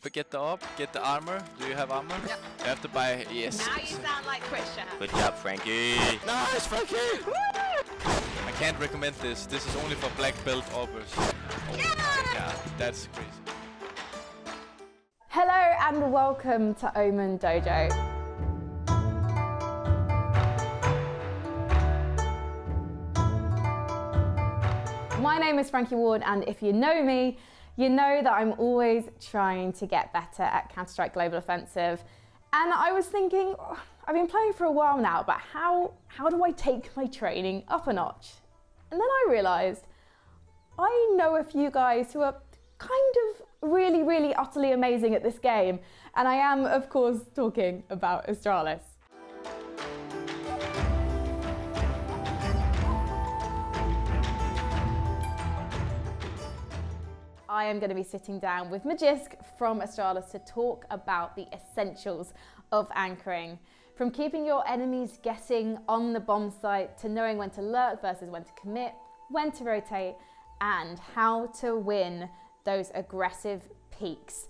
get the orb, get the armor. Do you have armor? Yep. You have to buy, yes. Now you sound like Christian. Good job, Frankie. Nice, Frankie! I can't recommend this. This is only for black belt orbers. Oh my god, that's crazy. Hello and welcome to OMEN DOJO. My name is Frankie Ward, and if you know me, you know that I'm always trying to get better at Counter-Strike Global Offensive. And I was thinking, I've been playing for a while now, but how do I take my training up a notch? And then I realised I know a few guys who are kind of really utterly amazing at this game. And I am, of course, talking about Astralis. I am going to be sitting down with Magisk from Astralis to talk about the essentials of anchoring. From keeping your enemies guessing on the bomb site, to knowing when to lurk versus when to commit, when to rotate, and how to win those aggressive peaks.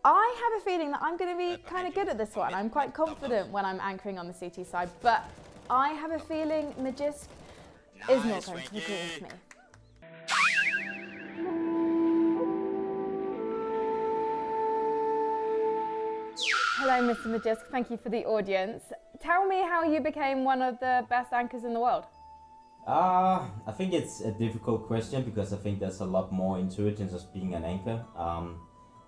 I have a feeling that I'm going to be kind of good at this one. I'm quite confident when I'm anchoring on the CT side, but I have a feeling Magisk is not going to agree with me. Hello, Mr. Magisk. Thank you for the audience. Tell me how you became one of the best anchors in the world. I think it's a difficult question because I think there's a lot more into it than just being an anchor.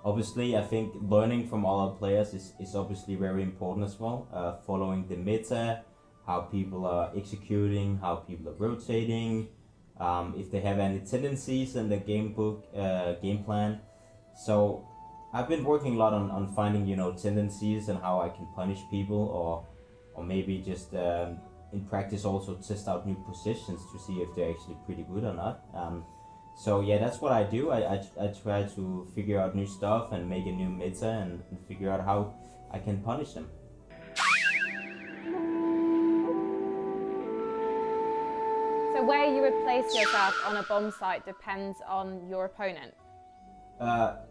Obviously, I think learning from other players is obviously very important as well. Following the meta, how people are executing, how people are rotating, if they have any tendencies in their game plan. So I've been working a lot on finding, tendencies and how I can punish people, or maybe just in practice also test out new positions to see if they're actually pretty good or not. So yeah, that's what I do. I try to figure out new stuff and make a new meta and figure out how I can punish them. So where you would place yourself on a bomb site depends on your opponent.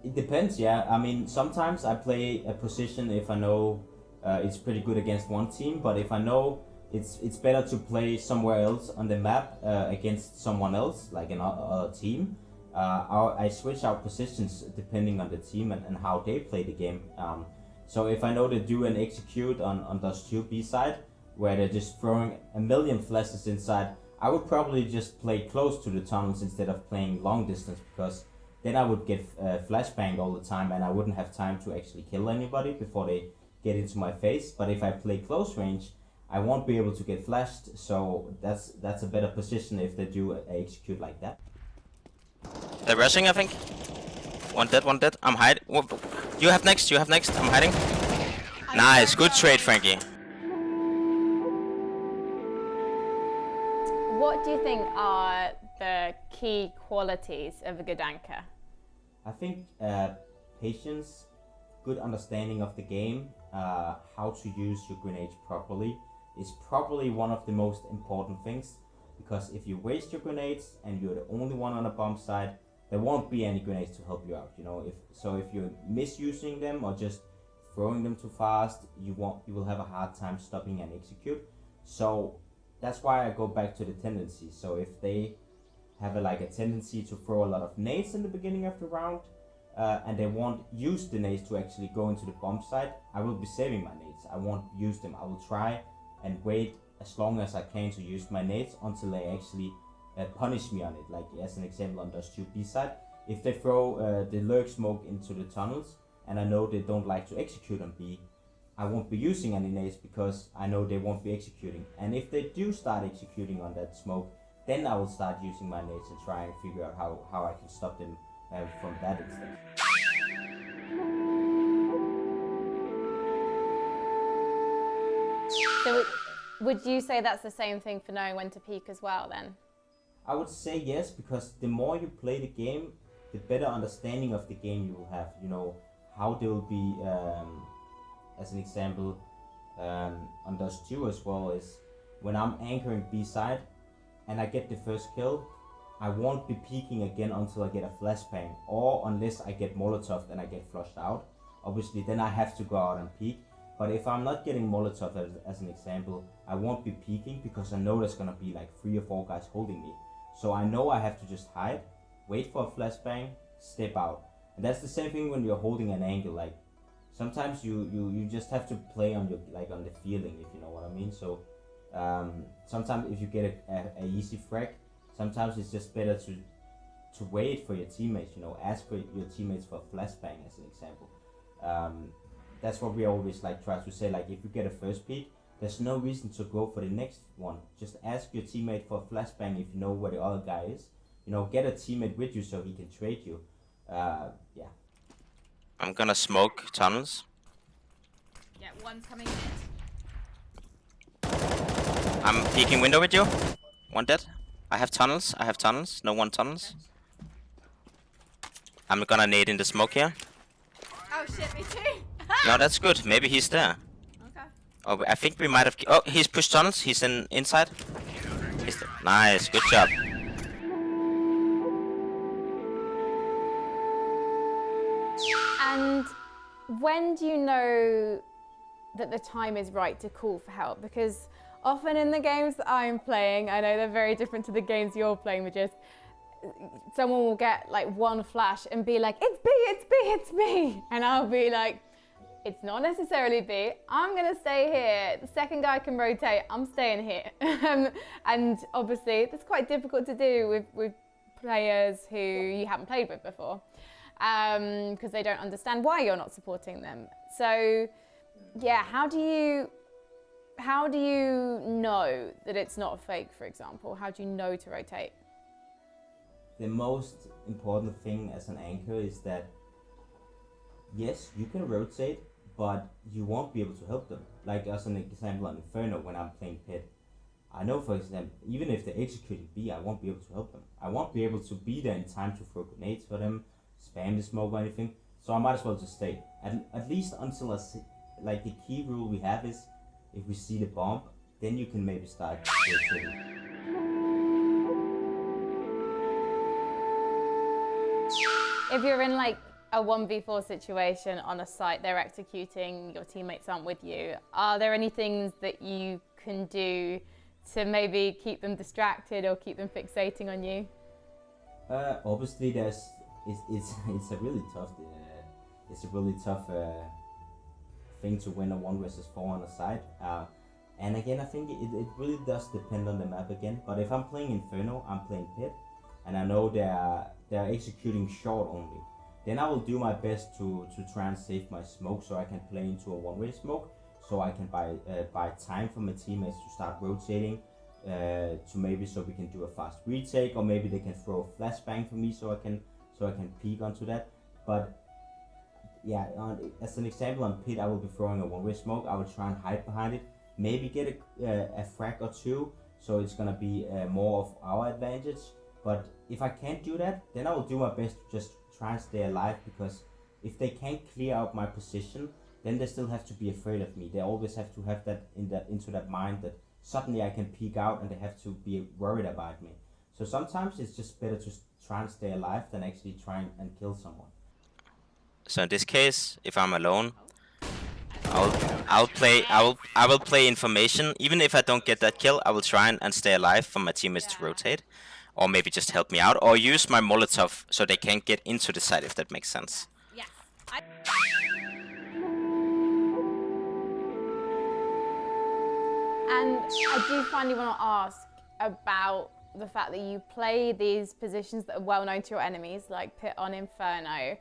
It depends, yeah. I mean, sometimes I play a position if I know it's pretty good against one team, but if I know it's better to play somewhere else on the map against someone else, like another team, I switch out positions depending on the team and how they play the game. So if I know they do an execute on those 2B side, where they're just throwing a million flashes inside, I would probably just play close to the tunnels instead of playing long distance, because then I would get flashbanged all the time and I wouldn't have time to actually kill anybody before they get into my face. But if I play close range, I won't be able to get flashed, so that's a better position if they do a execute like that. They're rushing, I think. One dead. I'm hiding. You have next, I'm hiding. Nice, good trade, Frankie. What do you think are the key qualities of a good anchor? I think patience, good understanding of the game, how to use your grenades properly is probably one of the most important things, because if you waste your grenades and you're the only one on a bomb site, there won't be any grenades to help you out. If you're misusing them or just throwing them too fast, you will have a hard time stopping an execute. So that's why I go back to the tendency. So if they have a tendency to throw a lot of nades in the beginning of the round, and they won't use the nades to actually go into the bomb site, I will be saving my nades. I won't use them. I will try and wait as long as I can to use my nades until they actually punish me on it. Like as an example on those 2B side, if they throw the lurk smoke into the tunnels and I know they don't like to execute on B, I won't be using any nades because I know they won't be executing. And if they do start executing on that smoke, then I will start using my nades and try and figure out how I can stop them from that instead. So would you say that's the same thing for knowing when to peak as well then? I would say yes, because the more you play the game, the better understanding of the game you will have. How they will be, as an example, on those 2 as well, is when I'm anchoring B side and I get the first kill, I won't be peeking again until I get a flashbang, or unless I get Molotov and I get flushed out. Obviously, then I have to go out and peek. But if I'm not getting Molotov as an example, I won't be peeking because I know there's gonna be like 3 or 4 guys holding me. So I know I have to just hide, wait for a flashbang, step out. And that's the same thing when you're holding an angle. Like sometimes you just have to play on your on the feeling, if you know what I mean. So sometimes if you get a easy frag, sometimes it's just better to wait for your teammates. You know, ask for your teammates for a flashbang as an example. That's what we always try to say. Like if you get a first peek, there's no reason to go for the next one. Just ask your teammate for a flashbang if you know where the other guy is. You know, get a teammate with you so he can trade you. Yeah. I'm gonna smoke tunnels. Yeah, one's coming in. I'm peeking window with you. One dead. I have tunnels. No one tunnels. I'm gonna nade in the smoke here. Oh shit, me too. No, that's good. Maybe he's there. Okay. Oh, I think we might have. Oh, he's pushed tunnels. He's inside. He's there. Nice. Good job. And when do you know that the time is right to call for help? Because often in the games that I'm playing, I know they're very different to the games you're playing, Magisk. Someone will get like one flash and be like, it's B, it's B, it's B. And I'll be like, it's not necessarily B. I'm gonna stay here. The second guy can rotate, I'm staying here. And obviously that's quite difficult to do with players who you haven't played with before. Because they don't understand why you're not supporting them. So yeah, how do you know that it's not a fake, for example? How do you know to rotate? The most important thing as an anchor is that yes, you can rotate, but you won't be able to help them. Like as an example on Inferno when I'm playing Pit. I know, for example, even if they're executing B, I won't be able to help them. I won't be able to be there in time to throw grenades for them, spam the smoke or anything. So I might as well just stay. At least until like the key rule we have is if we see the bomb, then you can maybe start rotating. If you're in like a 1v4 situation on a site, they're executing, your teammates aren't with you, are there any things that you can do to maybe keep them distracted or keep them fixating on you? Obviously it's a really tough thing to win a 1 versus 4 on a side. And again, I think it really does depend on the map again. But if I'm playing Inferno, I'm playing Pit, and I know they're executing short only, then I will do my best to try and save my smoke so I can play into a one-way smoke, so I can buy time for my teammates to start rotating, so we can do a fast retake, or maybe they can throw a flashbang for me so I can peek onto that. But yeah, as an example on Pit, I will be throwing a one-way smoke. I will try and hide behind it, maybe get a frag or two, so it's gonna be more of our advantage. But if I can't do that, then I will do my best to just try and stay alive, because if they can't clear out my position, then they still have to be afraid of me. They always have to have that into that mind that suddenly I can peek out and they have to be worried about me. So sometimes it's just better to try and stay alive than actually try and kill someone. So in this case, if I'm alone, I will play information. Even if I don't get that kill, I will try and stay alive for my teammates to rotate, or maybe just help me out, or use my Molotov so they can't get into the site, if that makes sense. Yes. And I do finally want to ask about the fact that you play these positions that are well known to your enemies, like Pit on Inferno.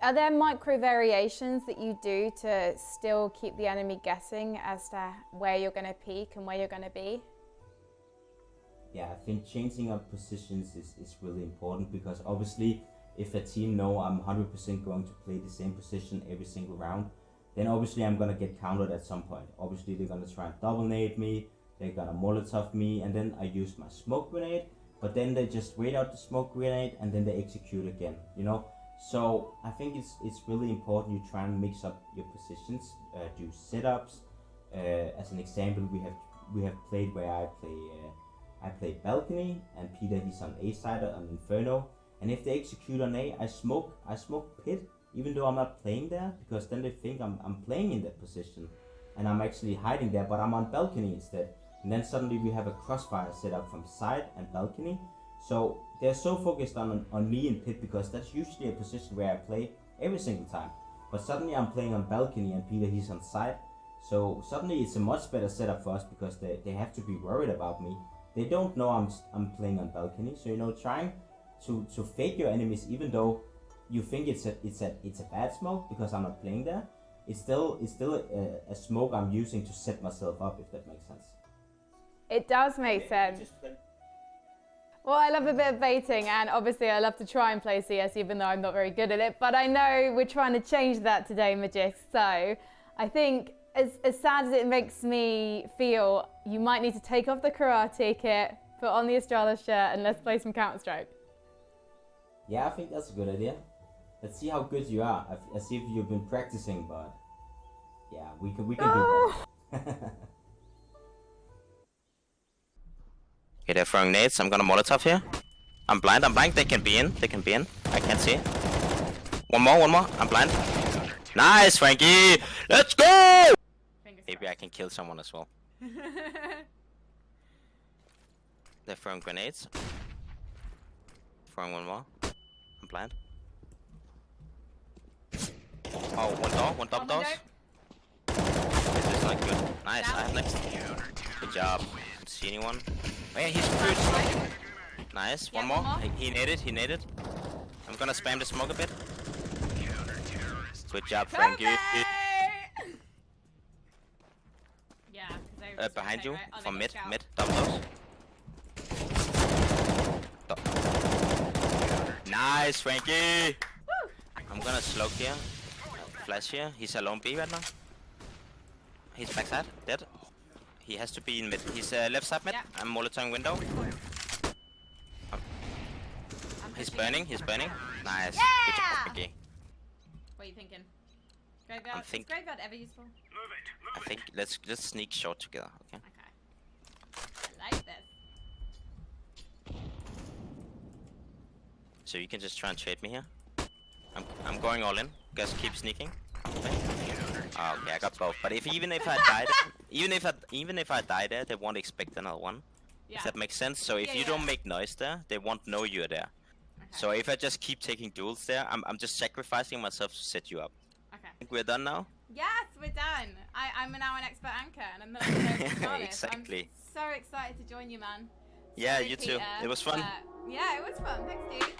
Are there micro variations that you do to still keep the enemy guessing as to where you're going to peek and where you're going to be? Yeah, I think changing up positions is really important, because obviously if a team know I'm 100% going to play the same position every single round, then obviously I'm going to get countered at some point. Obviously they're going to try and double nade me, they're going to Molotov me, and then I use my smoke grenade, but then they just wait out the smoke grenade and then they execute again, you know? So I think it's really important you try and mix up your positions, do setups. As an example, we have played where I I play balcony, and Peter he's on A side on Inferno. And if they execute on A, I smoke pit, even though I'm not playing there, because then they think I'm playing in that position, and I'm actually hiding there, but I'm on balcony instead. And then suddenly we have a crossfire set up from side and balcony. So they're so focused on me in pit, because that's usually a position where I play every single time. But suddenly I'm playing on balcony and Peter he's on side. So suddenly it's a much better setup for us, because they have to be worried about me. They don't know I'm playing on balcony. So trying to fake your enemies, even though you think it's a bad smoke because I'm not playing there, it's still a smoke I'm using to set myself up, if that makes sense. It does make sense. Well, I love a bit of baiting, and obviously I love to try and play CS even though I'm not very good at it, but I know we're trying to change that today, Magisk. So I think as sad as it makes me feel, you might need to take off the karate kit, put on the Astralis shirt, and let's play some Counter-Strike. Yeah, I think that's a good idea. Let's see how good you are. I see if you've been practicing, but yeah, we can do better. Okay, they're throwing nades. I'm gonna Molotov here. I'm blind. They can be in. I can't see. One more. I'm blind. Nice, Frankie! Let's go! Maybe I can kill someone as well. They're throwing grenades. Throwing one more. I'm blind. Oh, one double doors. This is not good. Nice, I have next. Good job. Don't see anyone. Oh yeah, he's good. Nice, one more. He naded. I'm gonna spam the smoke a bit. Good job, Frankie. Yeah, behind you, right? from mid, double doors. Nice, Frankie! Woo! I'm gonna slow here. Flash here. He's alone B right now. He's backside, dead. He has to be in mid. He's left side mid. Yeah. I'm Molotoving window. He's burning. Nice. Yeah! Good job, Frankie. What are you thinking? Graveyard? Is graveyard ever useful? I think let's just sneak short together, okay? Okay. I like this. So you can just try and trade me here. I'm going all in. Guys, keep sneaking. Okay. Oh, okay, I got both. But even if I die, even if I die there, they won't expect another one. Yeah. If that makes sense. So if you don't make noise there, they won't know you're there. Okay. So if I just keep taking duels there, I'm just sacrificing myself to set you up. Okay. I think we're done now. Yes, we're done. I'm now an expert anchor, and I'm not Astralis. Exactly. I'm so excited to join you, man. Yeah, Sorry, you too. Peter, It was fun. yeah, it was fun. Thanks, dude.